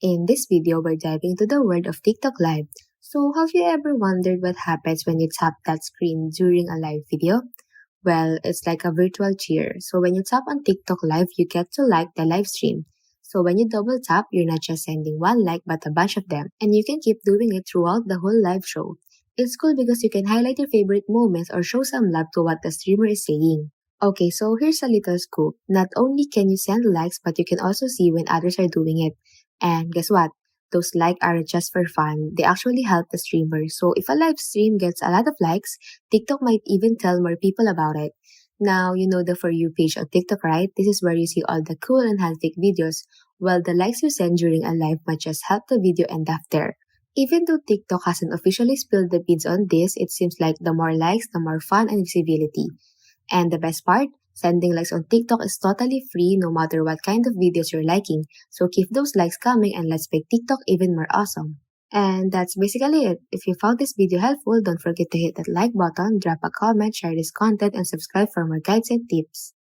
In this video, we're diving into the world of TikTok Live. So, have you ever wondered what happens when you tap that screen during a live video? Well, it's like a virtual cheer. So, when you tap on TikTok Live, you get to like the live stream. So, when you double tap, you're not just sending one like but a bunch of them, and you can keep doing it throughout the whole live show. It's cool because you can highlight your favorite moments or show some love to what the streamer is saying. Okay, so here's a little scoop. Not only can you send likes, but you can also see when others are doing it. And guess what? Those likes aren't just for fun. They actually help the streamer. So if a live stream gets a lot of likes, TikTok might even tell more people about it. Now, you know the For You page on TikTok, right? This is where you see all the cool and hand-picked videos. Well, the likes you send during a live might just help the video end up there. Even though TikTok hasn't officially spilled the beans on this, it seems like the more likes, the more fun and visibility. And the best part, sending likes on TikTok is totally free no matter what kind of videos you're liking. So keep those likes coming and let's make TikTok even more awesome. And that's basically it. If you found this video helpful, don't forget to hit that like button, drop a comment, share this content, and subscribe for more guides and tips.